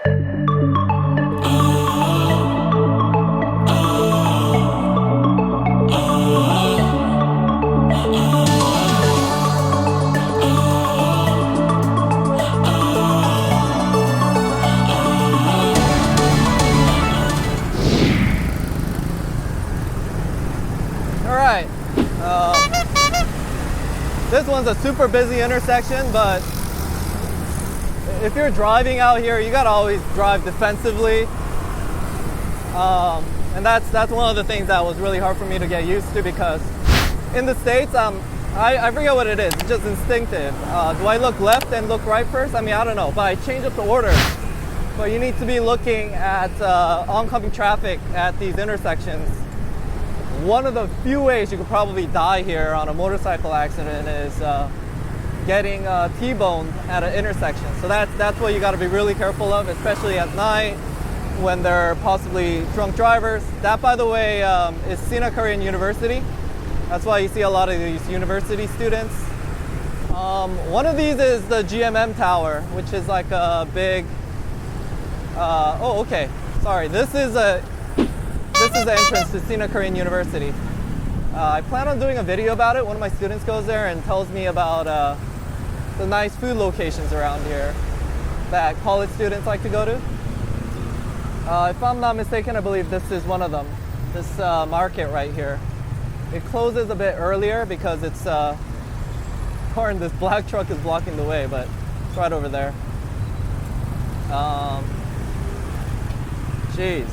Alright, this one's a super busy intersection, but if you're driving out here, you gotta always drive defensively. And that's one of the things that was really hard for me to get used to, because in the States, I forget what it is, it's just instinctive. Do I look left and look right first? I mean, I don't know, but I change up the order. But you need to be looking at oncoming traffic at these intersections. One of the few ways you could probably die here on a motorcycle accident is getting T-boned at an intersection. So that's what you got to be really careful of, especially at night when there are possibly drunk drivers. That, by the way, is Sina Korean University. That's why you see a lot of these university students. One of these is the GMM Tower, which is like a big. Oh, okay. Sorry. This is the entrance to Sina Korean University. I plan on doing a video about it. One of my students goes there and tells me about the nice food locations around here that college students like to go to. If I'm not mistaken, I believe this is one of them. This market right here. It closes a bit earlier because it's car in this black truck is blocking the way, but it's right over there. Jeez.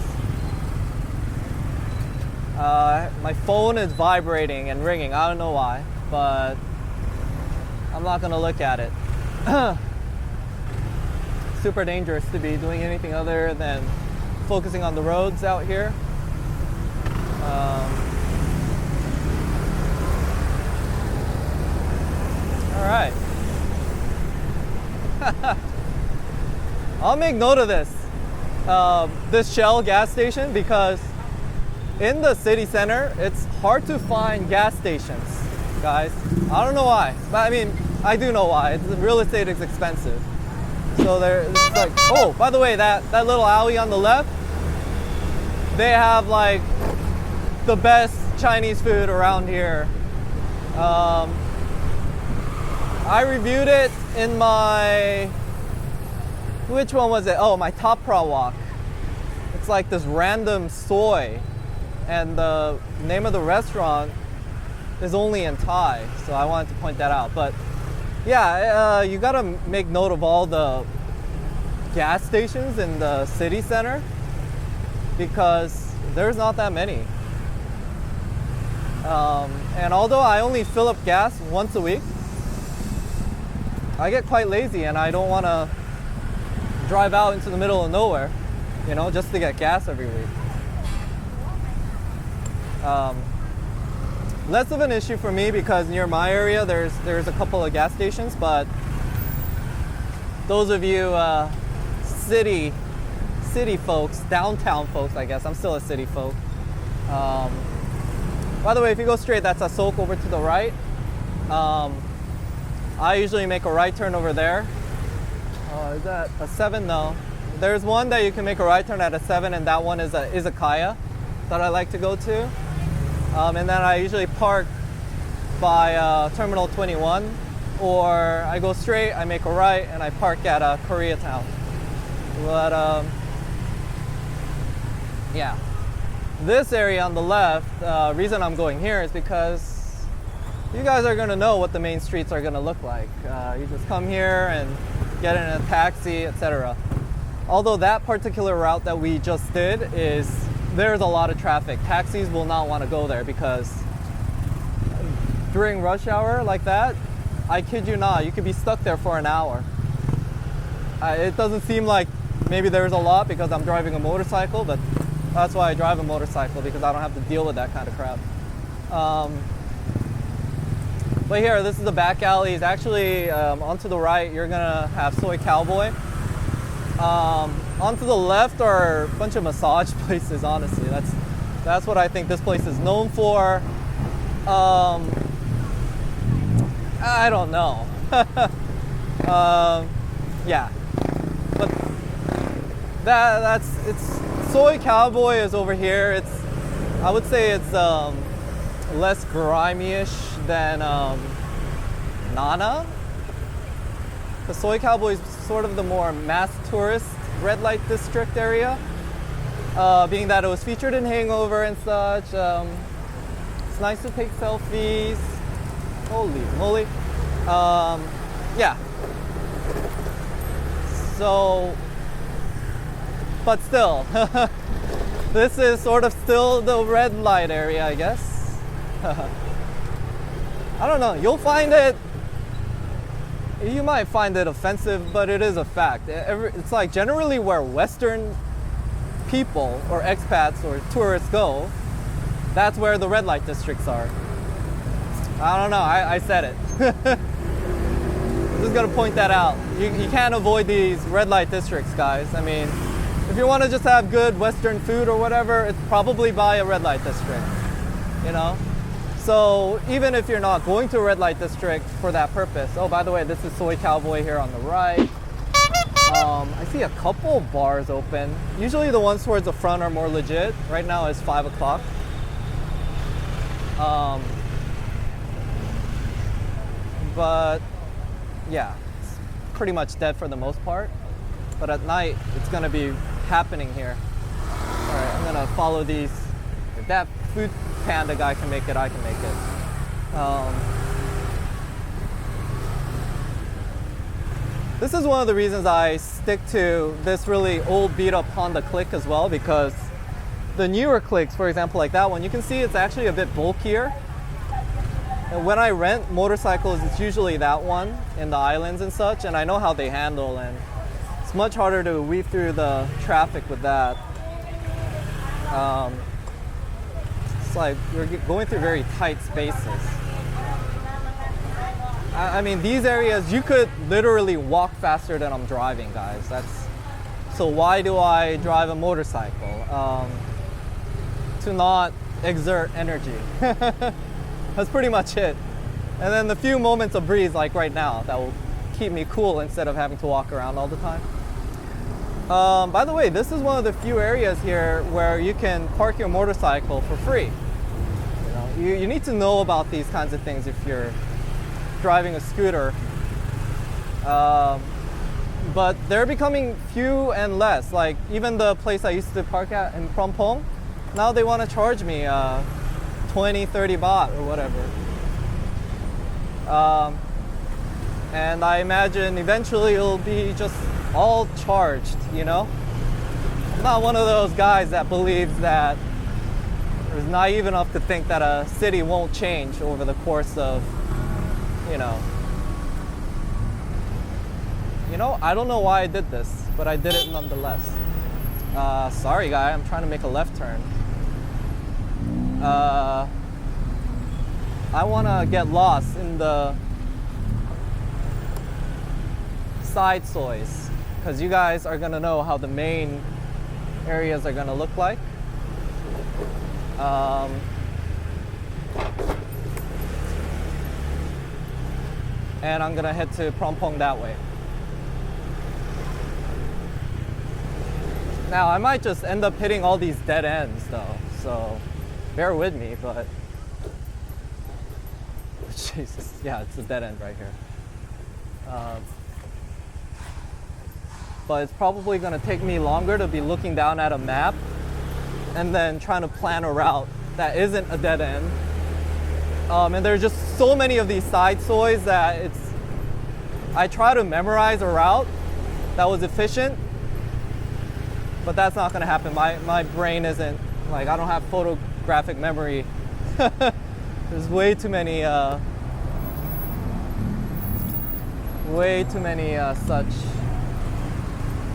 My phone is vibrating and ringing. I don't know why, but I'm not gonna look at it. Super dangerous to be doing anything other than focusing on the roads out here. All right. I'll make note of this. This Shell gas station, because in the city center, it's hard to find gas stations, guys. I don't know why, but I mean, I do know why. Real estate is expensive. So it's like, oh, by the way, that little alley on the left, they have like the best Chinese food around here. I reviewed it in my, which one was it? Oh, my Top Pra walk. It's like this random soy, and the name of the restaurant is only in Thai, so I wanted to point that out. But yeah, you gotta make note of all the gas stations in the city center, because there's not that many. And although I only fill up gas once a week, I get quite lazy and I don't want to drive out into the middle of nowhere, you know, just to get gas every week. Less of an issue for me because near my area there's a couple of gas stations, but those of you city folks, downtown folks, I guess, I'm still a city folk. By the way, if you go straight, that's a Sok over to the right. I usually make a right turn over there. Is that a 7? No. There's one that you can make a right turn at a 7, and that one is a izakaya that I like to go to. And then I usually park by Terminal 21, or I go straight, I make a right, and I park at Koreatown. But yeah. This area on the left, reason I'm going here is because you guys are gonna know what the main streets are gonna look like. You just come here and get in a taxi, etc. Although that particular route that we just did there's a lot of traffic. Taxis will not want to go there because during rush hour like that, I kid you not, you could be stuck there for an hour. It doesn't seem like maybe there's a lot because I'm driving a motorcycle, but that's why I drive a motorcycle, because I don't have to deal with that kind of crap. But here, this is the back alleys. Actually, onto the right, you're gonna have Soi Cowboy. Onto the left are a bunch of massage places, honestly. That's what I think this place is known for. I don't know. Yeah. But it's Soi Cowboy is over here. I would say it's less grimy-ish than Nana. The Soi Cowboy is sort of the more mass tourist red light district area, being that it was featured in Hangover and such. It's nice to take selfies. Holy moly. Yeah. So, but still, this is sort of still the red light area, I guess. I don't know, you might find it offensive, but it is a fact. It's like generally where Western people or expats or tourists go, that's where the red light districts are. I don't know, I said it. I'm just gonna point that out. You can't avoid these red light districts, guys. I mean, if you want to just have good Western food or whatever, it's probably by a red light district, you know? So even if you're not going to a red light district for that purpose, oh, by the way, this is Soi Cowboy here on the right. I see a couple bars open. Usually the ones towards the front are more legit. Right now it's 5 o'clock. But yeah, it's pretty much dead for the most part. But at night, it's gonna be happening here. All right, I'm gonna follow these. If that food panda guy can make it, I can make it. This is one of the reasons I stick to this really old beat up Honda Click as well, because the newer Clicks, for example, like that one, you can see it's actually a bit bulkier. And when I rent motorcycles, it's usually that one in the islands and such, and I know how they handle, and it's much harder to weave through the traffic with that. It's like you're going through very tight spaces. I mean, these areas, you could literally walk faster than I'm driving, guys. So why do I drive a motorcycle? To not exert energy. That's pretty much it. And then the few moments of breeze, like right now, that will keep me cool instead of having to walk around all the time. By the way, this is one of the few areas here where you can park your motorcycle for free. You need to know about these kinds of things if you're driving a scooter. But they're becoming few and less. Like even the place I used to park at in Phrom Phong, now they want to charge me 20, 30 baht or whatever. And I imagine eventually it'll be just all charged, you know? I'm not one of those guys that believes that, or is naive enough to think that a city won't change over the course of, you know, I don't know why I did this, but I did it nonetheless. Sorry guy, I'm trying to make a left turn. I want to get lost in the side sois, because you guys are going to know how the main areas are going to look like. And I'm going to head to Phrom Phong that way. Now, I might just end up hitting all these dead ends though, so bear with me, but Jesus, yeah, it's a dead end right here. But it's probably going to take me longer to be looking down at a map and then trying to plan a route that isn't a dead end. And there's just so many of these side sois that I try to memorize a route that was efficient, but that's not going to happen. My brain isn't, like, I don't have photographic memory. There's way too many such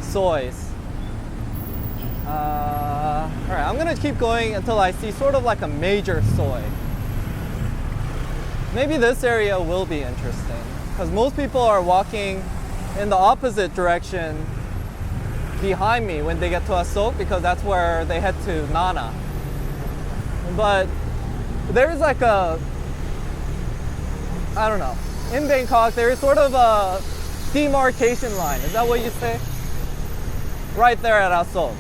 sois. Alright, I'm gonna keep going until I see sort of like a major soi. Maybe this area will be interesting, because most people are walking in the opposite direction behind me when they get to Asok, because that's where they head to Nana. But there's like I don't know, in Bangkok there is sort of a demarcation line. Is that what you say? right there at Asol.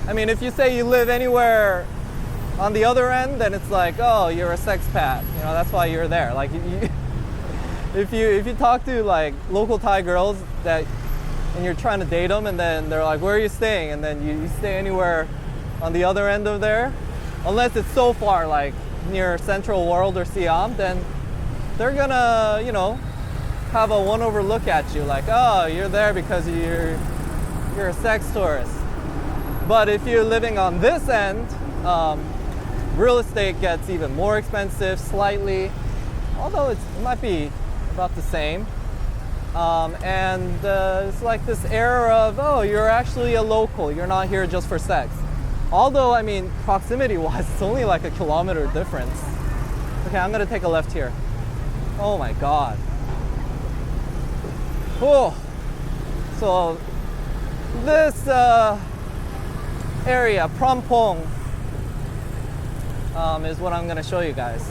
I mean, if you say you live anywhere on the other end, then it's like, oh, you're a sexpat. You know, that's why you're there. Like, if you talk to like local Thai girls and you're trying to date them, and then they're like, where are you staying? And then you stay anywhere on the other end of there, unless it's so far, like near Central World or Siam, then they're gonna, you know, have a one-over look at you, like, oh, you're there because you're a sex tourist. But if you're living on this end, real estate gets even more expensive slightly, although it might be about the same. And it's like this air of, oh, you're actually a local, you're not here just for sex. Although, I mean, proximity-wise, it's only like a kilometer difference. Okay, I'm gonna take a left here. Oh my God. Oh, so this area, Phrom Phong, is what I'm gonna show you guys.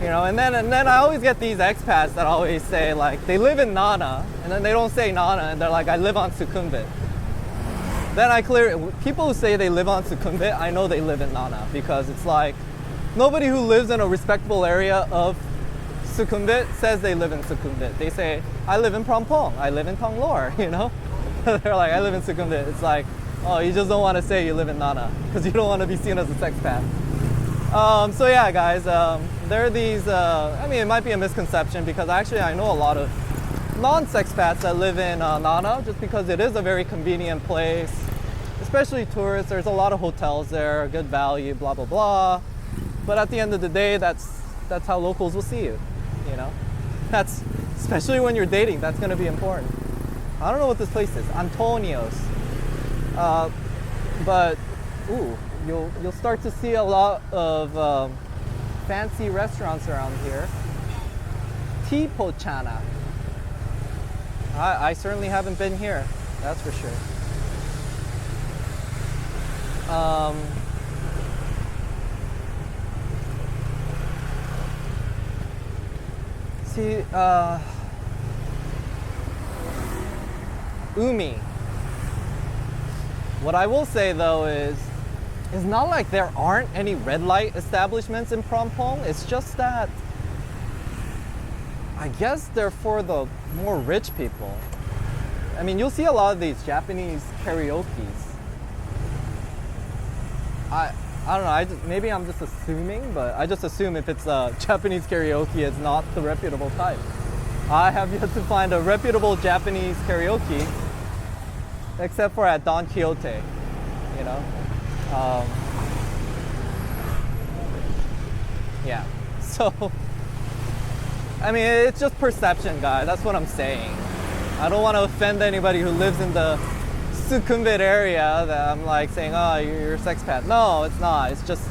You know, and then I always get these expats that always say like they live in Nana, and then they don't say Nana, and they're like, I live on Sukhumvit. Then people who say they live on Sukhumvit, I know they live in Nana, because it's like nobody who lives in a respectable area of Sukhumvit says they live in Sukhumvit. They say, I live in Phrom Phong, I live in Thong Lo, you know? They're like, I live in Sukhumvit. It's like, oh, you just don't want to say you live in Nana because you don't want to be seen as a sexpat. So yeah, guys, there are these, I mean, it might be a misconception because actually I know a lot of non-sexpats that live in Nana just because it is a very convenient place, especially tourists. There's a lot of hotels there, good value, blah, blah, blah. But at the end of the day, that's how locals will see you, you know? That's, especially when you're dating, that's gonna be important. I don't know what this place is, Antonio's. But, ooh, you'll start to see a lot of fancy restaurants around here. Tipochana. I certainly haven't been here, that's for sure. See, Umi. What I will say though is, it's not like there aren't any red light establishments in Phrom Phong. It's just that I guess they're for the more rich people. I mean, you'll see a lot of these Japanese karaoke's. I don't know, maybe I'm just assuming, but I just assume if it's a Japanese karaoke, it's not the reputable type. I have yet to find a reputable Japanese karaoke, except for at Don Quixote, you know? Yeah, so, I mean, it's just perception, guys, that's what I'm saying. I don't want to offend anybody who lives in the Sukhumvit area that I'm like saying, oh, you're a sexpat. No, it's not. It's just,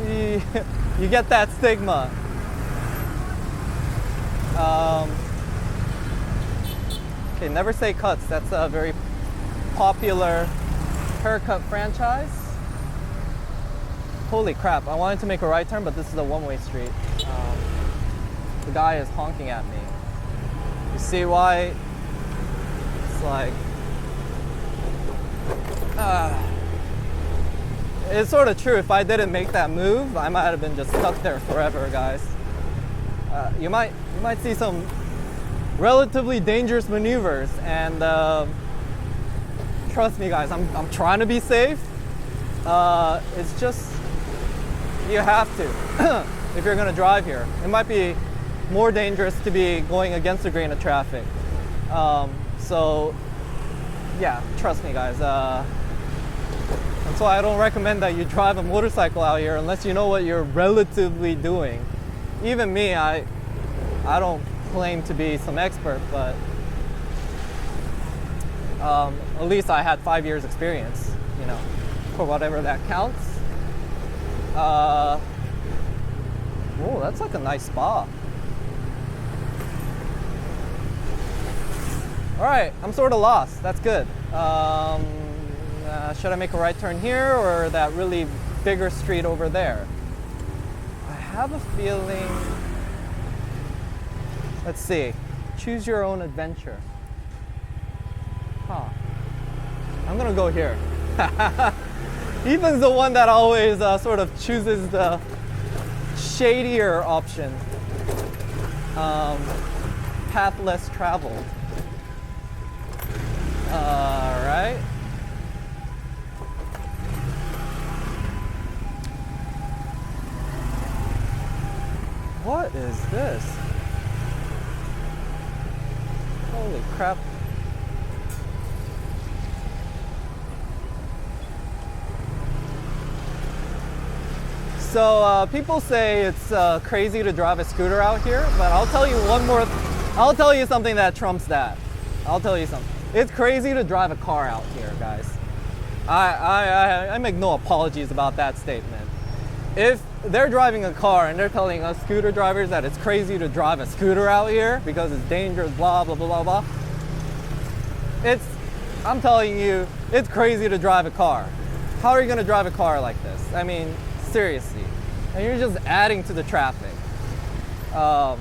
you get that stigma. Okay, Never Say Cuts. That's a very popular haircut franchise. Holy crap, I wanted to make a right turn, but this is a one-way street. The guy is honking at me. You see why? It's like, it's sort of true. If I didn't make that move, I might have been just stuck there forever, guys. You might see some relatively dangerous maneuvers, and trust me, guys, I'm trying to be safe. It's just, you have to if you're gonna drive here. It might be more dangerous to be going against the grain of traffic. So yeah, trust me, guys. That's why I don't recommend that you drive a motorcycle out here unless you know what you're relatively doing. Even me, I don't claim to be some expert, but at least I had 5 years experience, you know, for whatever that counts. Oh, that's like a nice spa. All right, I'm sort of lost. That's good. Should I make a right turn here or that really bigger street over there? I have a feeling. Let's see. Choose your own adventure. Huh. gonna go here. Ethan's the one that always sort of chooses the shadier option. Path less traveled. Alright. What is this? Holy crap. So people say it's crazy to drive a scooter out here, but I'll tell you I'll tell you something that trumps that. I'll tell you something. It's crazy to drive a car out here, guys. I make no apologies about that statement. If they're driving a car and they're telling us scooter drivers that it's crazy to drive a scooter out here because it's dangerous, blah, blah, blah, blah, blah. I'm telling you, it's crazy to drive a car. How are you gonna drive a car like this? I mean, seriously. And you're just adding to the traffic. I'm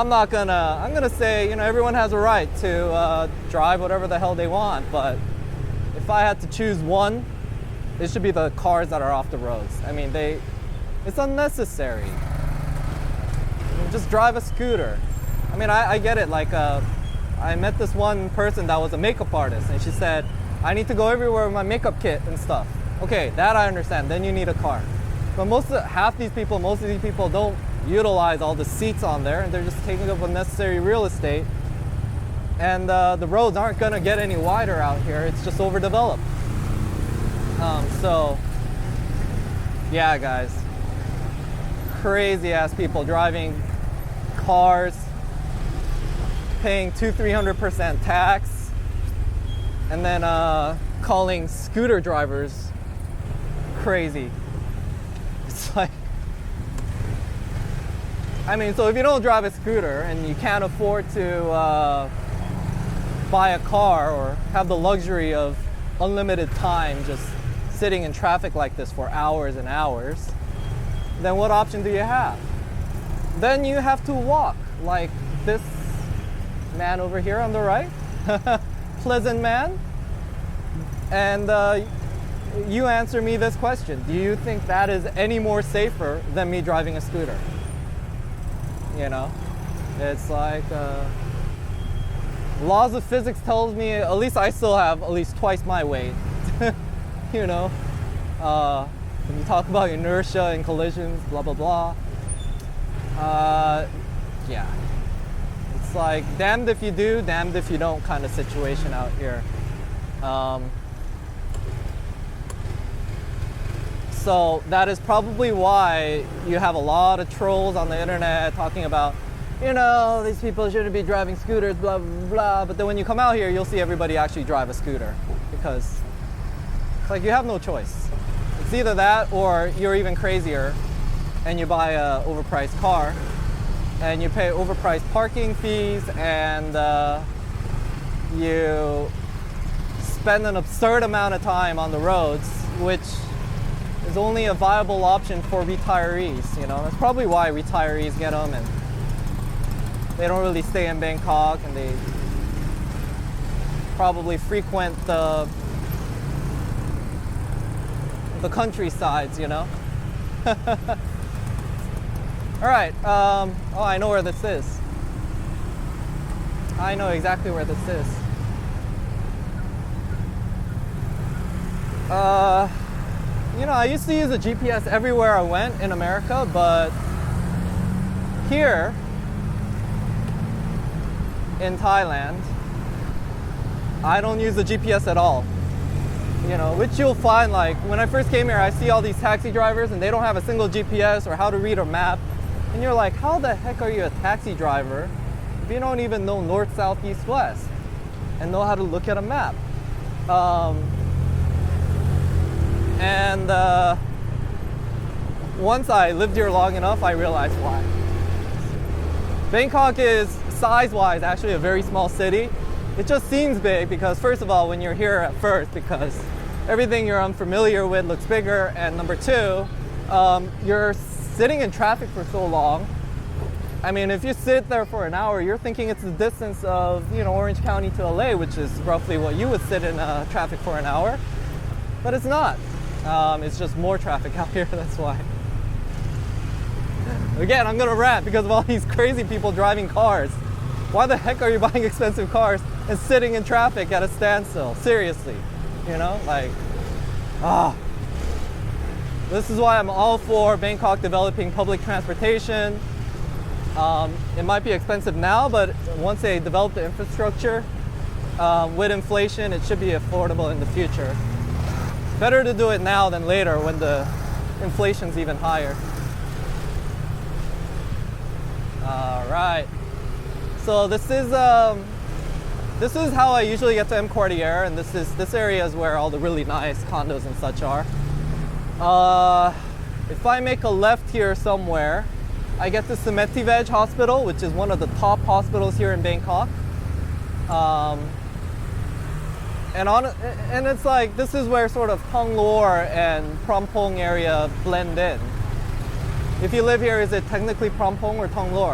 gonna say, you know, everyone has a right to drive whatever the hell they want, but if I had to choose one, it should be the cars that are off the roads. I mean, it's unnecessary. I mean, just drive a scooter. I mean, I get it. Like, I met this one person that was a makeup artist, and she said, I need to go everywhere with my makeup kit and stuff. Okay, that I understand. Then you need a car. But most of these people don't utilize all the seats on there, and they're just taking up unnecessary real estate. And the roads aren't gonna get any wider out here. It's just overdeveloped. So, yeah, guys, crazy ass people driving cars, paying 200-300% tax, and then calling scooter drivers crazy. It's like, I mean, so if you don't drive a scooter and you can't afford to buy a car or have the luxury of unlimited time just sitting in traffic like this for hours and hours, then what option do you have? Then you have to walk like this man over here on the right, pleasant man. And you answer me this question. Do you think that is any more safer than me driving a scooter? You know, it's like laws of physics tells me at least I still have at least twice my weight. You know, when you talk about inertia and collisions, blah, blah, blah. Yeah. It's like damned if you do, damned if you don't kind of situation out here. So that is probably why you have a lot of trolls on the internet talking about, you know, these people shouldn't be driving scooters, blah, blah, blah. But then when you come out here, you'll see everybody actually drive a scooter because it's like you have no choice. It's either that or you're even crazier and you buy a overpriced car and you pay overpriced parking fees and you spend an absurd amount of time on the roads, which is only a viable option for retirees. You know, that's probably why retirees get them, and they don't really stay in Bangkok, and they probably frequent the countrysides, you know. All right. Oh, I know where this is. I know exactly where this is. You know, I used to use a GPS everywhere I went in America, but here in Thailand, I don't use the GPS at all. You know, which you'll find, like, when I first came here, I see all these taxi drivers and they don't have a single GPS or how to read a map. And you're like, how the heck are you a taxi driver if you don't even know north, south, east, west and know how to look at a map? Once I lived here long enough, I realized why. Bangkok is, size-wise, actually a very small city. It just seems big because, first of all, when you're here at first, because everything you're unfamiliar with looks bigger, and number two, you're sitting in traffic for so long I mean, if you sit there for an hour, you're thinking it's the distance of, you know, Orange County to LA, which is roughly what you would sit in traffic for an hour. But it's not. It's just more traffic out here, that's why. Again, I'm gonna rant because of all these crazy people driving cars. Why the heck are you buying expensive cars and sitting in traffic at a standstill? Seriously, you know, like, This is why I'm all for Bangkok developing public transportation. It might be expensive now, but once they develop the infrastructure, with inflation, it should be affordable in the future. Better to do it now than later when the inflation's even higher. All right. So this is how I usually get to M Quartier, and this area is where all the really nice condos and such are. If I make a left here somewhere, I get to Sumetivaj Hospital, which is one of the top hospitals here in Bangkok. And it's like, this is where sort of Thong Lo and Phrom Phong area blend in. If you live here, is it technically Phrom Phong or Thong Lo?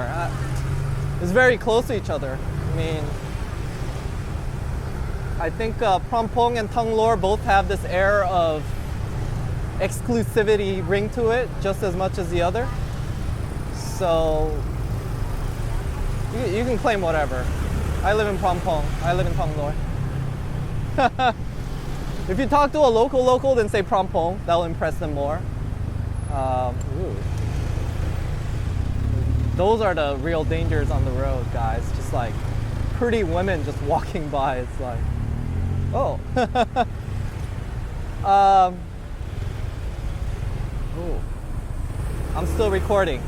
It's very close to each other. I mean, I think Phrom Phong and Thong Lo both have this air of exclusivity ring to it, just as much as the other. So you can claim whatever. I live in Phrom Phong. I live in Thong Lo. If you talk to a local, then say Phrom Phong. That'll impress them more. Those are the real dangers on the road, guys. Just like pretty women just walking by. It's like, oh. Ooh. I'm still recording.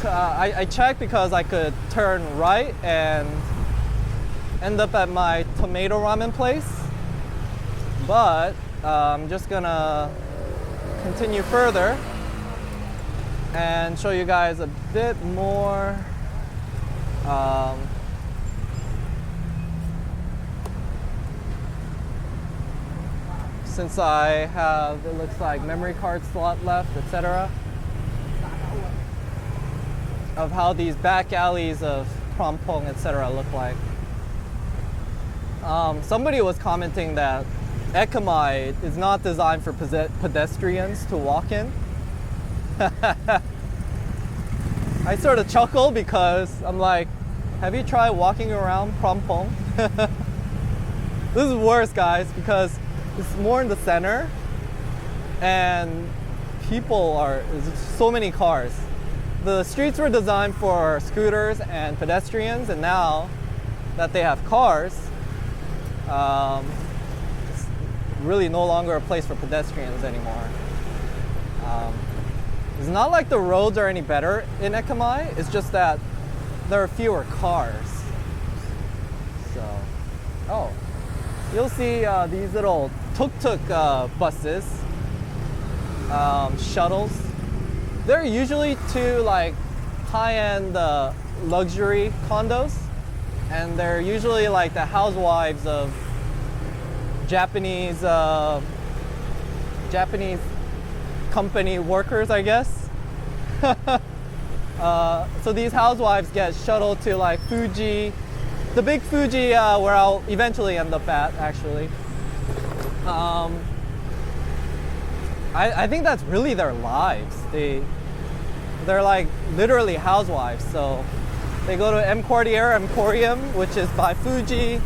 I checked because I could turn right and end up at my tomato ramen place, but I'm just gonna continue further and show you guys a bit more since I have, it looks like, memory card slot left, etc., of how these back alleys of Phrom Phong, etc. look like. Somebody was commenting that Ekamai is not designed for pedestrians to walk in. I sort of chuckle because I'm like, have you tried walking around Phrom Phong? This is worse, guys, because it's more in the center and there's so many cars. The streets were designed for scooters and pedestrians, and now that they have cars, it's really no longer a place for pedestrians anymore. It's not like the roads are any better in Ekamai, it's just that there are fewer cars. So, you'll see these little tuk-tuk buses, shuttles. They're usually to like high-end luxury condos, and they're usually like the housewives of Japanese company workers, I guess. So these housewives get shuttled to like Fuji, the big Fuji, where I'll eventually end up at, actually. I think that's really their lives. They're like literally housewives. So they go to M Quartier Emporium, which is by Fuji,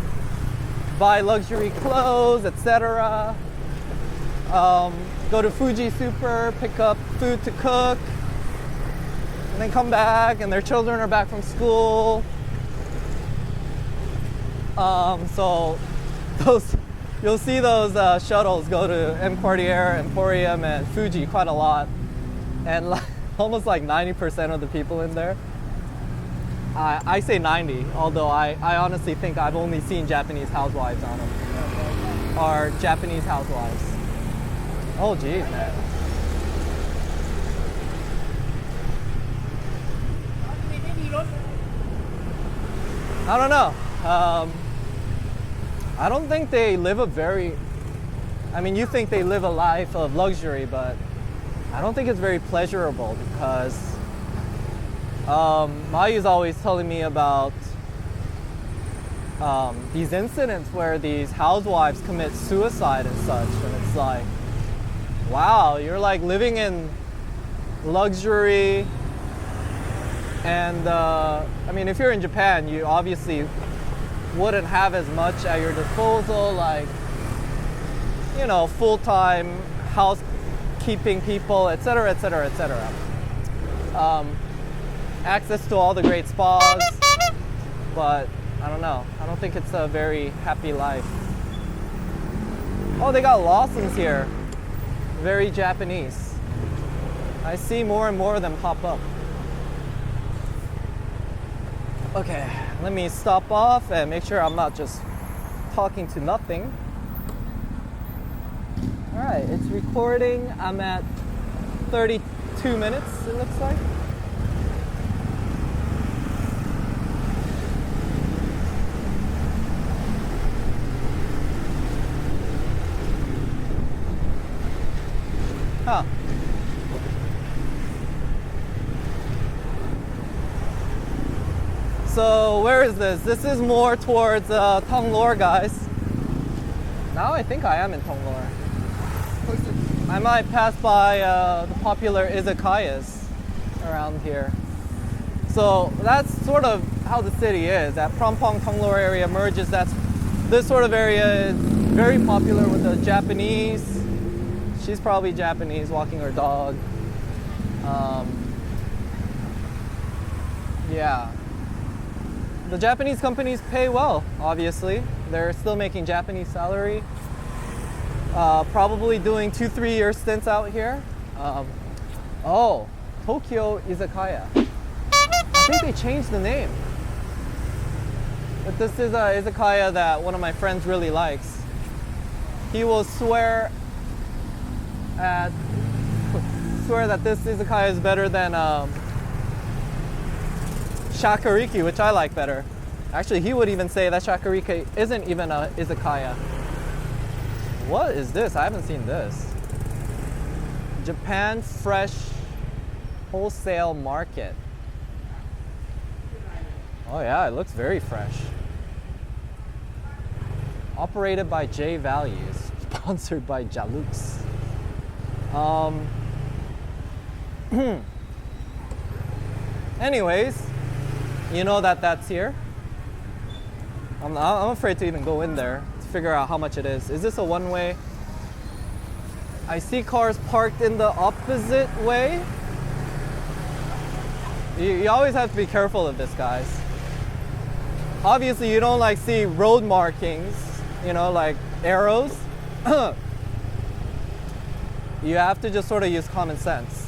buy luxury clothes, etc. Go to Fuji Super, pick up food to cook, and then come back, and their children are back from school. So you'll see those shuttles go to M Quartier, Emporium, and Fuji quite a lot, and almost like 90% of the people in there. I say 90, although I honestly think I've only seen Japanese housewives on them, or Japanese housewives. Oh geez, man. I don't know. I don't think they live you think they live a life of luxury, but I don't think it's very pleasurable because Mayu's always telling me about these incidents where these housewives commit suicide and such, and it's like, wow, you're like living in luxury. And I mean, if you're in Japan, you obviously wouldn't have as much at your disposal, like, you know, full-time housekeeping people, etc., etc., etc. Access to all the great spas, but I don't know. I don't think it's a very happy life. Oh, they got Lawson's here. Very Japanese. I see more and more of them pop up. Okay, let me stop off and make sure I'm not just talking to nothing. All right, it's recording. I'm at 32 minutes, it looks like. Huh. So where is this? This is more towards Thong Lo, guys. Now I think I am in Thong Lo. I might pass by the popular izakayas around here. So that's sort of how the city is. That Phrom Phong Thong Lo area merges. This sort of area is very popular with the Japanese. She's probably Japanese, walking her dog. Yeah. The Japanese companies pay well, obviously. They're still making Japanese salary. Probably doing 2-3 year stints out here. Oh, Tokyo Izakaya. I think they changed the name. But this is a izakaya that one of my friends really likes. He will swear that this izakaya is better than Shakariki, which I like better. Actually, he would even say that Shakariki isn't even a izakaya. What is this? I haven't seen this. Japan Fresh Wholesale Market. Oh yeah, it looks very fresh. Operated by J Values. Sponsored by Jalux. Anyways, you know that's here. I'm afraid to even go in there to figure out how much it is. Is this a one-way? I see cars parked in the opposite way. You always have to be careful of this, guys. Obviously, you don't like see road markings, you know, like arrows. You have to just sort of use common sense.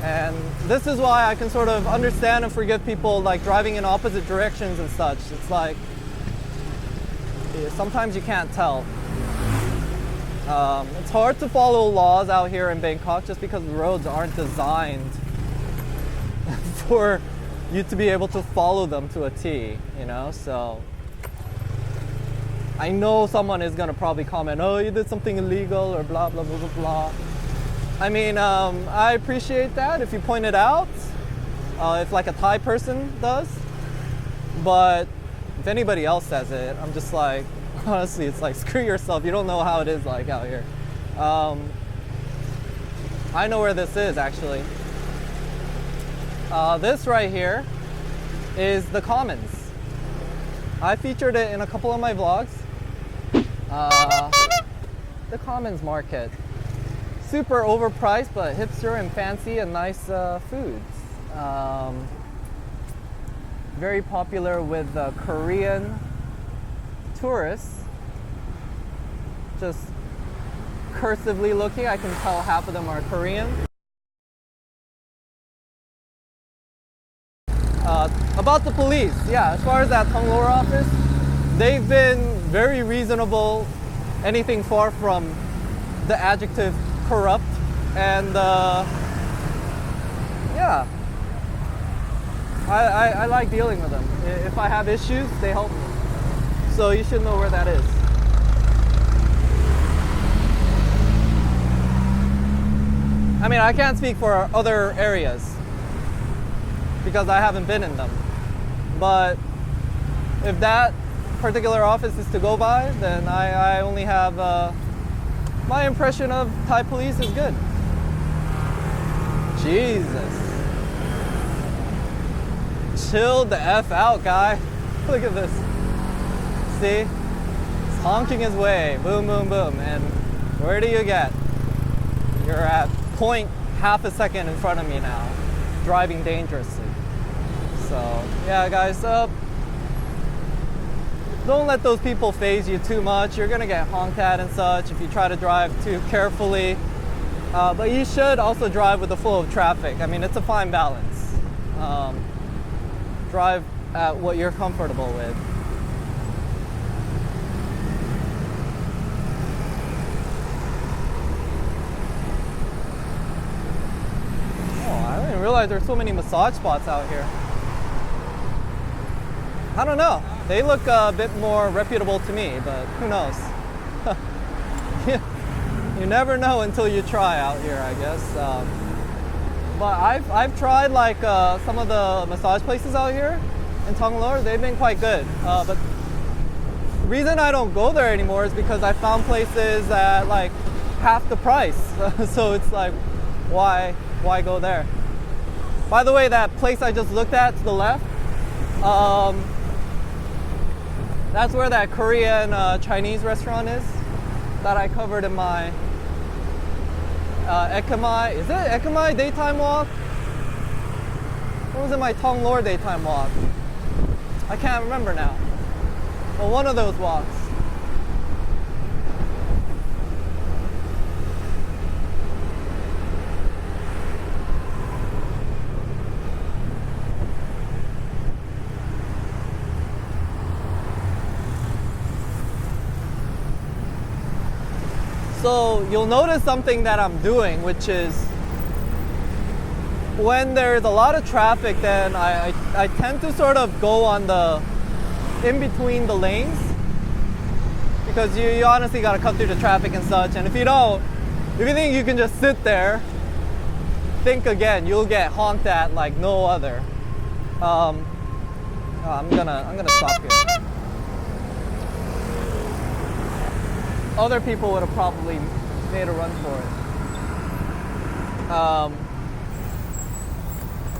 And this is why I can sort of understand and forgive people like driving in opposite directions and such. It's like, sometimes you can't tell. It's hard to follow laws out here in Bangkok just because the roads aren't designed for you to be able to follow them to a T, you know? So I know someone is gonna probably comment, oh, you did something illegal or blah, blah, blah, blah, blah. I mean, I appreciate that if you point it out, if like a Thai person does, but if anybody else says it, I'm just like, honestly, it's like, screw yourself, you don't know how it is like out here. I know where this is, actually. This right here is the Commons. I featured it in a couple of my vlogs. The Commons Market. Super overpriced, but hipster and fancy and nice foods. Very popular with Korean tourists. Just cursively looking, I can tell half of them are Korean. About the police, yeah, as far as that Thong Lo office, they've been very reasonable, anything far from the adjective corrupt, and yeah, I like dealing with them. If I have issues, they help me. So you should know where that is. I mean, I can't speak for other areas. because I haven't been in them. But if that particular office is to go by, then I only have my impression of Thai police is good. Jesus. Chill the F out, guy. Look at this. See? He's honking his way. Boom, boom, boom. And where do you get? You're at point half a second in front of me now, driving dangerously. So, yeah, guys, don't let those people phase you too much. You're gonna get honked at and such if you try to drive too carefully. But you should also drive with the flow of traffic. I mean, it's a fine balance. Drive at what you're comfortable with. Oh, I didn't realize there's so many massage spots out here. I don't know. They look a bit more reputable to me, but who knows? You never know until you try out here, I guess. But I've tried like some of the massage places out here in Thong Lo. They've been quite good. But the reason I don't go there anymore is because I found places at like half the price. So it's like, why go there? By the way, that place I just looked at to the left, that's where that Korean Chinese restaurant is that I covered in my Ekimai. Is it Ekimai daytime walk? Or was it my Thong Lo daytime walk? I can't remember now. Well, one of those walks. So you'll notice something that I'm doing, which is when there's a lot of traffic, then I tend to sort of go on the in between the lanes, because you honestly got to cut through the traffic and such. And if you don't, if you think you can just sit there, think again. You'll get honked at like no other. I'm gonna stop here. Other people would have probably made a run for it.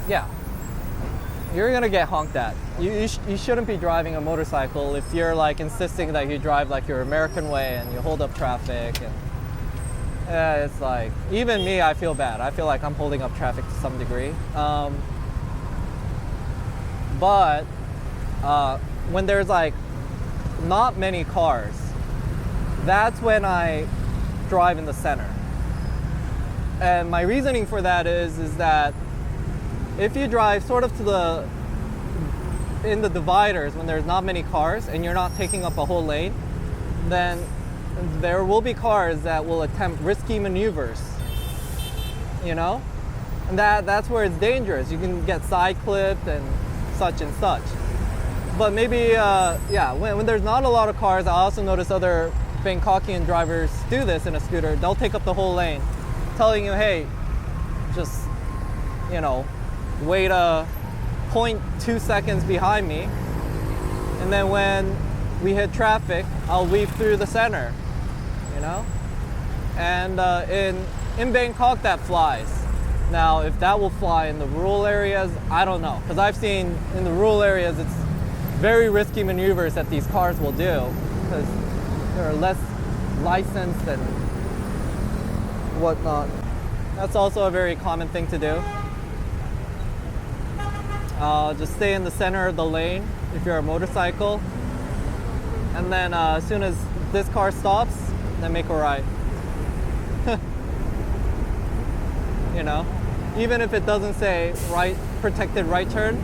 Yeah, you're gonna get honked at. You shouldn't be driving a motorcycle if you're like insisting that you drive like your American way and you hold up traffic. And it's like, even me, I feel bad. I feel like I'm holding up traffic to some degree. But when there's like not many cars, that's when I drive in the center. And my reasoning for that is that if you drive sort of in the dividers when there's not many cars and you're not taking up a whole lane, then there will be cars that will attempt risky maneuvers, you know? And that's where it's dangerous. You can get side clipped and such and such. But maybe, when there's not a lot of cars, I also notice other Bangkokian drivers do this in a scooter. They'll take up the whole lane, telling you, hey, just, you know, wait 0.2 seconds behind me, and then when we hit traffic, I'll weave through the center, you know? And in Bangkok, that flies. Now, if that will fly in the rural areas, I don't know. Because I've seen in the rural areas, it's very risky maneuvers that these cars will do, because they're less licensed and whatnot. That's also a very common thing to do. Just stay in the center of the lane if you're a motorcycle. And then as soon as this car stops, then make a right. You know, even if it doesn't say right, protected right turn,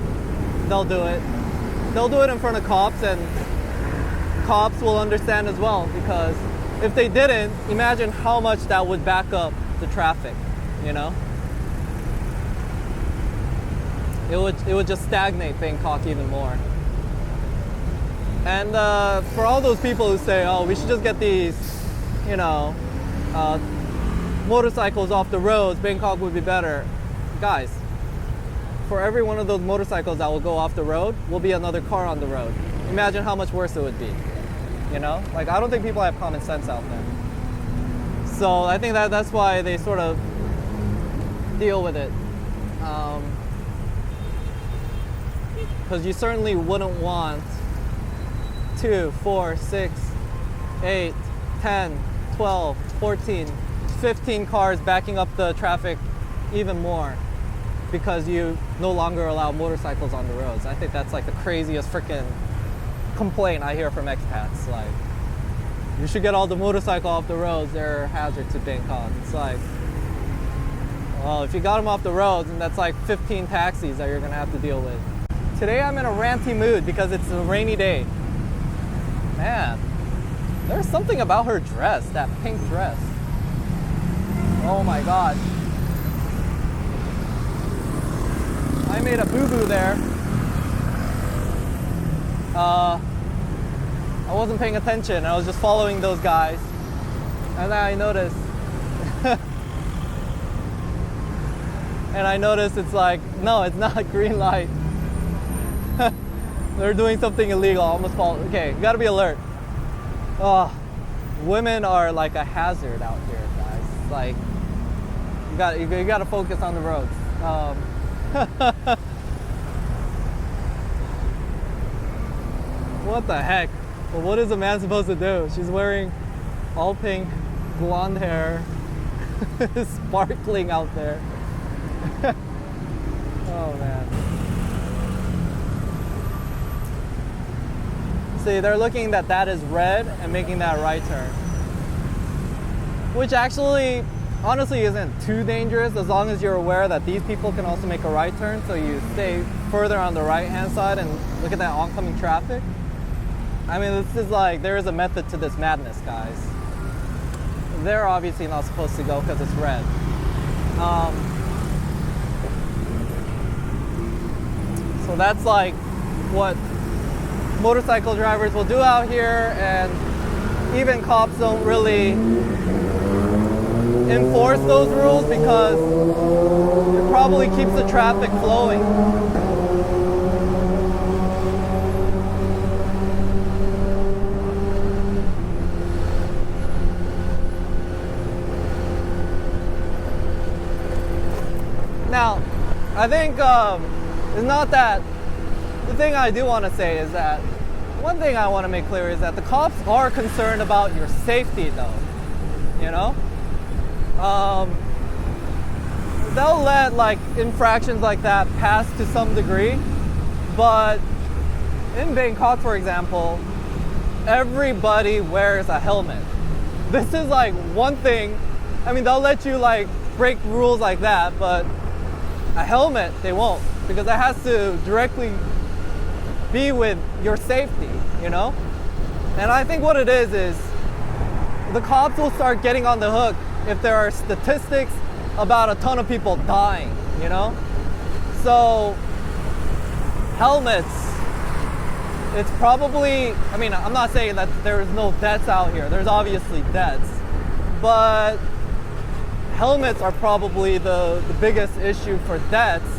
they'll do it. They'll do it in front of cops, and cops will understand as well, because if they didn't, imagine how much that would back up the traffic, you know? It would just stagnate Bangkok even more. And for all those people who say, oh, we should just get these, you know, motorcycles off the roads, Bangkok would be better. Guys, for every one of those motorcycles that will go off the road will be another car on the road. Imagine how much worse it would be. You know? Like, I don't think people have common sense out there. So I think that's why they sort of deal with it. Because you certainly wouldn't want 2, 4, 6, 8, 10, 12, 14, 15 cars backing up the traffic even more because you no longer allow motorcycles on the roads. I think that's like the craziest freaking complaint I hear from expats. Like, you should get all the motorcycle off the roads, they're a hazard to Bangkok. It's like, well, if you got them off the roads, and that's like 15 taxis that you're gonna have to deal with. Today I'm in a ranty mood because it's a rainy day. Man, there's something about her dress, that pink dress. Oh my god. I made a boo-boo there. I wasn't paying attention. I was just following those guys. And then I noticed. And I noticed it's like, no, it's not green light. They're doing something illegal. I almost fall. Okay, you gotta be alert. Oh, women are like a hazard out here, guys. Like, you gotta focus on the roads. What the heck? Well, what is a man supposed to do? She's wearing all pink, blonde hair, sparkling out there. Oh man. See, they're looking that is red and making that right turn. Which actually, honestly, isn't too dangerous as long as you're aware that these people can also make a right turn, so you stay further on the right-hand side and look at that oncoming traffic. I mean, this is like, there is a method to this madness, guys. They're obviously not supposed to go because it's red. So that's like what motorcycle drivers will do out here, and even cops don't really enforce those rules because it probably keeps the traffic flowing. Now, I think it's not that. The thing I do want to say is that one thing I want to make clear is that the cops are concerned about your safety, though. You know, they'll let like infractions like that pass to some degree, but in Bangkok, for example, everybody wears a helmet. This is like one thing. I mean, they'll let you like break rules like that, but a helmet they won't, because that has to directly be with your safety, you know? And I think what it is the cops will start getting on the hook if there are statistics about a ton of people dying, you know? So helmets, it's probably, I mean, I'm not saying that there's no deaths out here. There's obviously deaths, but helmets are probably the biggest issue for deaths.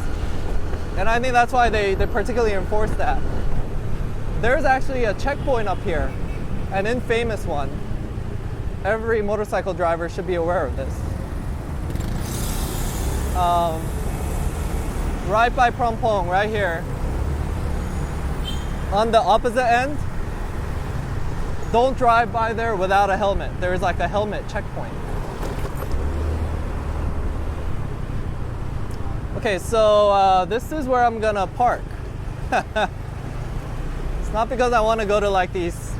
And I think that's why they particularly enforce that. There's actually a checkpoint up here, an infamous one. Every motorcycle driver should be aware of this. Right by Phrom Phong, right here. On the opposite end, don't drive by there without a helmet. There's like a helmet checkpoint. Okay, so this is where I'm gonna park. It's not because I want to go to like these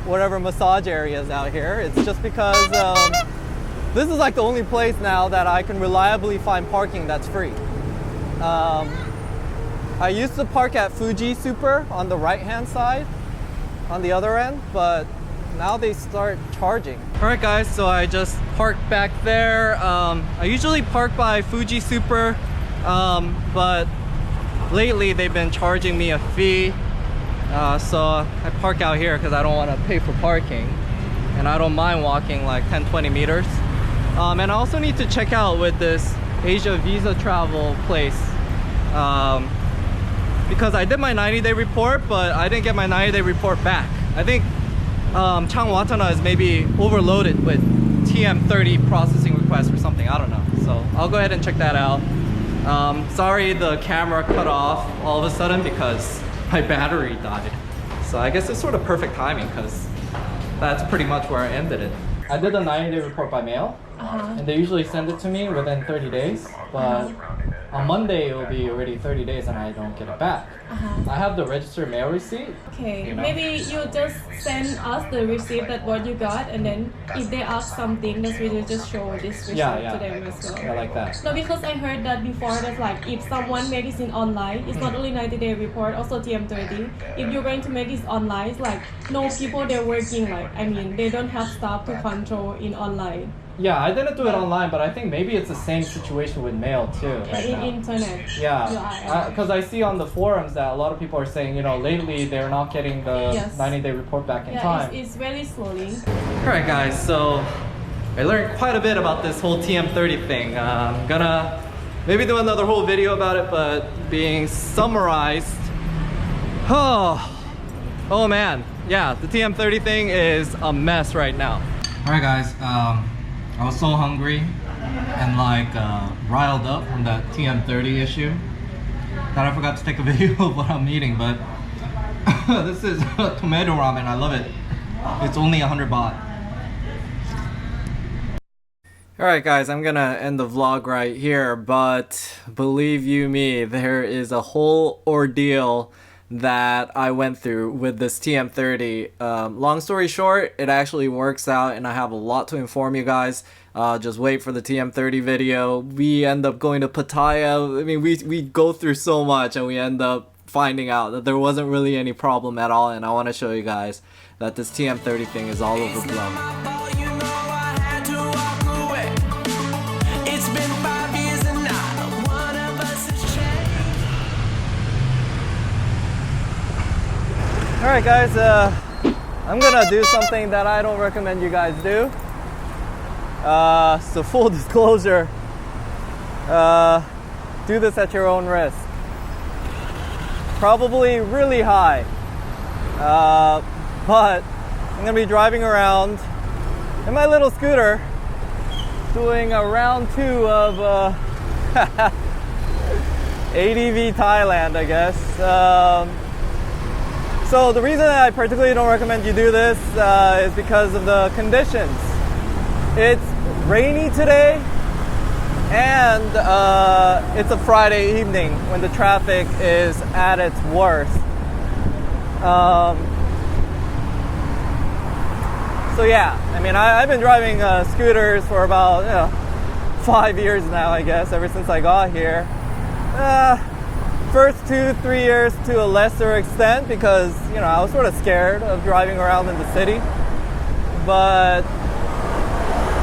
whatever massage areas out here. It's just because this is like the only place now that I can reliably find parking that's free. I used to park at Fuji Super on the right-hand side, on the other end, but now they start charging. All right, guys, so I just parked back there. I usually park by Fuji Super, but lately they've been charging me a fee. So I park out here because I don't want to pay for parking, and I don't mind walking like 10-20 meters. And I also need to check out with this Asia Visa travel place. because I did my 90-day report, but I didn't get my 90-day report back. I think Changwatana is maybe overloaded with TM30 processing requests or something. I don't know. So I'll go ahead and check that out. Sorry the camera cut off all of a sudden because my battery died. So I guess it's sort of perfect timing because that's pretty much where I ended it. I did the 90-day report by mail, and they usually send it to me within 30 days, but on Monday it will be already 30 days and I don't get it back. I have the registered mail receipt. Okay, you know? maybe you just send us the receipt that what you got, and then if they ask something, then we will just show this receipt to them as well. Yeah, like that. No, because I heard that before that like if someone made this in online, it's not only 90-day report, also TM30. If you're going to make this online, it's like no people they're working like, I mean, they don't have staff to control in online. Yeah, I didn't do it online, but I think maybe it's the same situation with mail too. Right now. Internet. Yeah, because I see on the forums that a lot of people are saying, you know, lately they're not getting the 90-day report back in time. It's very slowly. Alright guys, so I learned quite a bit about this whole TM30 thing. I'm gonna maybe do another whole video about it, but being summarized. Oh man, yeah, the TM30 thing is a mess right now. Alright guys, I was so hungry and like riled up from that TM30 issue that I forgot to take a video of what I'm eating, but this is tomato ramen. I love it. It's only 100 baht. Alright guys, I'm gonna end the vlog right here, but believe you me, there is a whole ordeal that I went through with this TM30. Long story short, it actually works out and I have a lot to inform you guys. Just wait for the TM30 video. We end up going to Pattaya. I mean, we go through so much and we end up finding out that there wasn't really any problem at all, and I want to show you guys that this TM30 thing is all overblown. Alright guys, I'm gonna do something that I don't recommend you guys do. So full disclosure, do this at your own risk. Probably really high, but I'm gonna be driving around in my little scooter doing a round 2 of ADV Thailand, I guess. So the reason that I particularly don't recommend you do this is because of the conditions. It's rainy today, and it's a Friday evening when the traffic is at its worst. So yeah, I mean, I've been driving scooters for about 5 years now, I guess, ever since I got here. First 2-3 years to a lesser extent because, you know, I was sort of scared of driving around in the city. But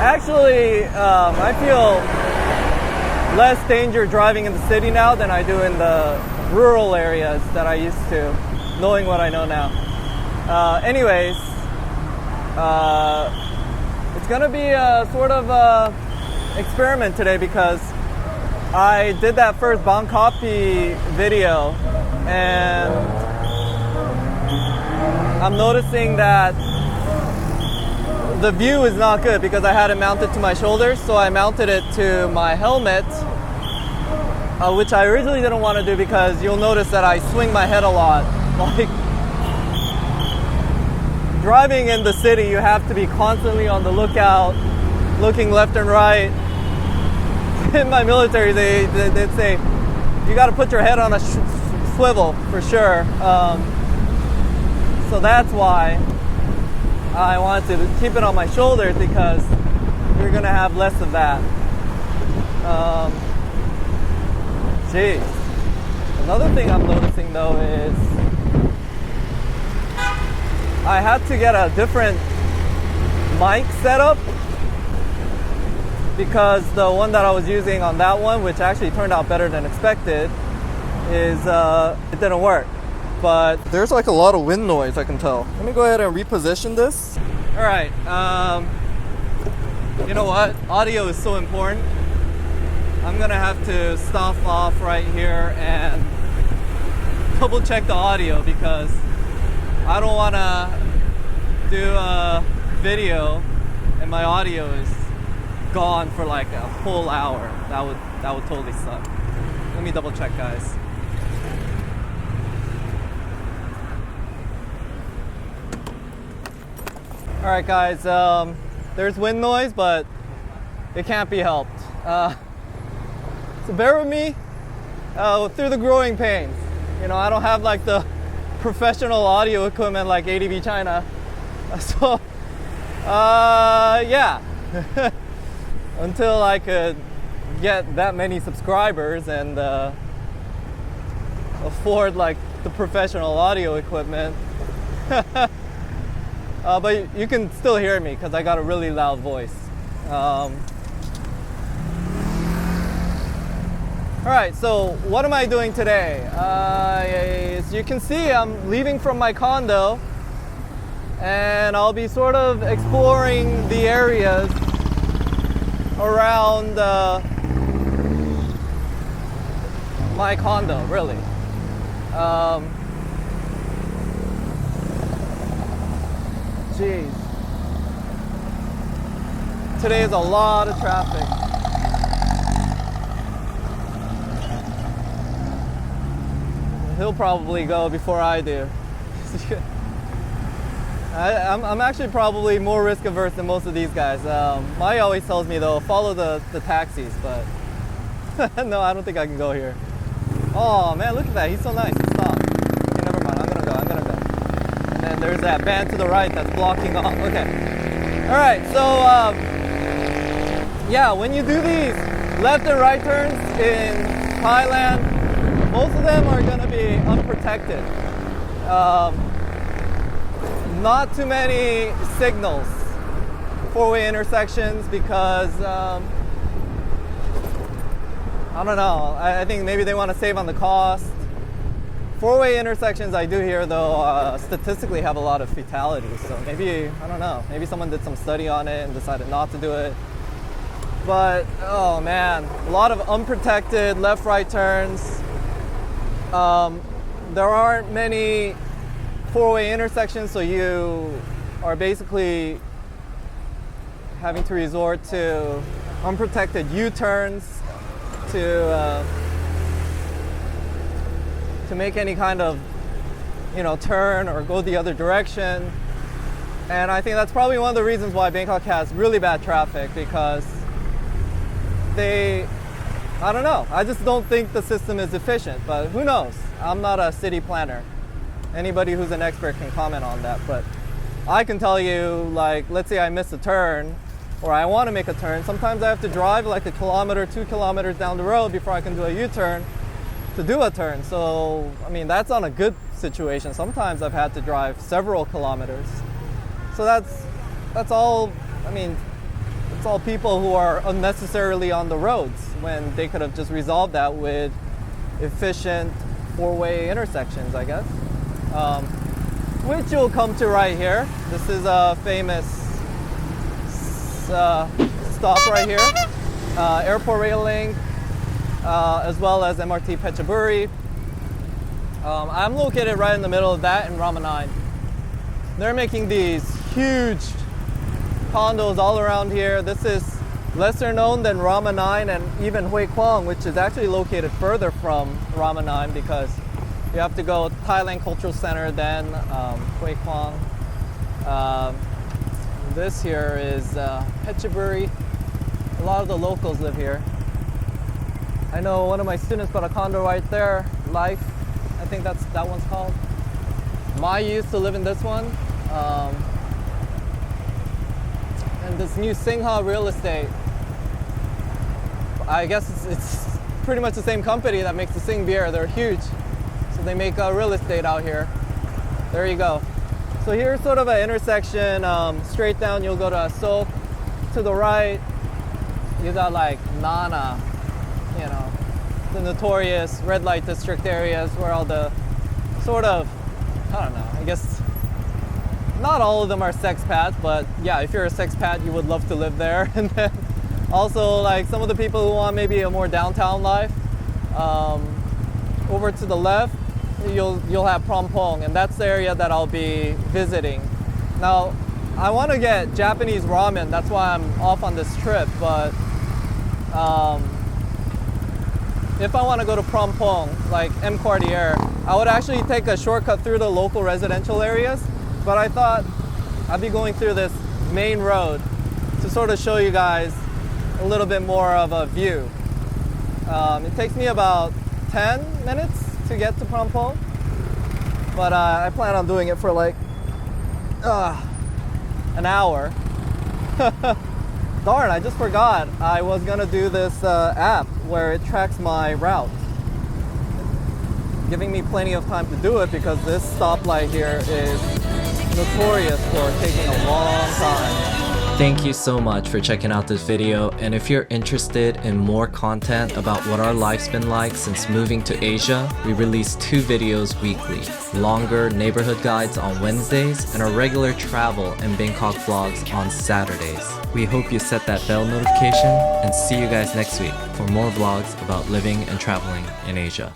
actually, I feel less danger driving in the city now than I do in the rural areas that I used to, knowing what I know now. Anyways, it's gonna be a sort of experiment today because I did that first Bangkok video and I'm noticing that the view is not good because I had it mounted to my shoulders, so I mounted it to my helmet, which I originally didn't want to do because you'll notice that I swing my head a lot. Like, driving in the city, you have to be constantly on the lookout, looking left and right. In my military, they'd say, you got to put your head on a swivel for sure. So that's why I wanted to keep it on my shoulders, because you're going to have less of that. Geez. Another thing I'm noticing though is I had to get a different mic setup, because the one that I was using on that one, which actually turned out better than expected, is it didn't work. But there's like a lot of wind noise, I can tell. Let me go ahead and reposition this. All right, you know what? Audio is so important. I'm gonna have to stop off right here and double check the audio because I don't wanna do a video and my audio is gone for like a whole hour. That would totally suck. Let me double check, guys. All right, guys. There's wind noise, but it can't be helped. So bear with me through the growing pains. You know, I don't have like the professional audio equipment like ADV China. So, yeah. Until I could get that many subscribers and afford like the professional audio equipment. But you can still hear me because I got a really loud voice. All right, so what am I doing today? As you can see, I'm leaving from my condo and I'll be sort of exploring the areas around my condo, really. Jeez. Today is a lot of traffic. He'll probably go before I do. I'm actually probably more risk averse than most of these guys. Mai always tells me though, follow the taxis, but no, I don't think I can go here. Oh man, look at that, he's so nice, he stopped. Okay, never mind, I'm gonna go. And then there's that van to the right that's blocking off, okay. All right, so yeah, when you do these left and right turns in Thailand, most of them are gonna be unprotected. Not too many signals, four-way intersections, because I don't know, I think maybe they want to save on the cost. Four-way intersections, I do hear though, statistically have a lot of fatalities, so maybe, I don't know, maybe someone did some study on it and decided not to do it. But, oh man, a lot of unprotected left-right turns. There aren't many four-way intersections, so you are basically having to resort to unprotected U-turns to make any kind of, you know, turn or go the other direction. And I think that's probably one of the reasons why Bangkok has really bad traffic, because I don't know, I just don't think the system is efficient, but who knows? I'm not a city planner. Anybody who's an expert can comment on that, but I can tell you, like, let's say I miss a turn or I want to make a turn. Sometimes I have to drive like a kilometer, 2 kilometers down the road before I can do a U-turn to do a turn. So, I mean, that's on a good situation. Sometimes I've had to drive several kilometers. So that's all, I mean, it's all people who are unnecessarily on the roads when they could have just resolved that with efficient four-way intersections, I guess. Which you'll come to right here. This is a famous stop right here. Airport Rail Link, as well as MRT Phetchaburi. I'm located right in the middle of that and Rama 9. They're making these huge condos all around here. This is lesser known than Rama 9 and even Hue Quang, which is actually located further from Rama 9 because you have to go Thailand Cultural Center, then Hue Quang. This here is Phetchaburi. A lot of the locals live here. I know one of my students got a condo right there, Life. I think that one's called. Mai used to live in this one. And this new Singha real estate, I guess it's pretty much the same company that makes the Sing beer. They're huge. So they make real estate out here. There you go. So here's sort of an intersection. Straight down, you'll go to Asok. To the right, you got like Nana, you know, the notorious red light district areas where all the sort of, I don't know, I guess not all of them are sexpats, but yeah, if you're a sexpat, you would love to live there. And then Also, like some of the people who want maybe a more downtown life, over to the left, you'll have Phrom Phong, and that's the area that I'll be visiting. Now, I want to get Japanese ramen. That's why I'm off on this trip. But if I want to go to Phrom Phong, like M Quartier, I would actually take a shortcut through the local residential areas. But I thought I'd be going through this main road to sort of show you guys a little bit more of a view. It takes me about 10 minutes to get to Phrom Phong, but I plan on doing it for like an hour. Darn, I just forgot I was gonna do this app where it tracks my route, giving me plenty of time to do it because this stoplight here is notorious for taking a long time. Thank you so much for checking out this video, and if you're interested in more content about what our life's been like since moving to Asia, we release 2 videos weekly, longer neighborhood guides on Wednesdays and our regular travel and Bangkok vlogs on Saturdays. We hope you set that bell notification and see you guys next week for more vlogs about living and traveling in Asia.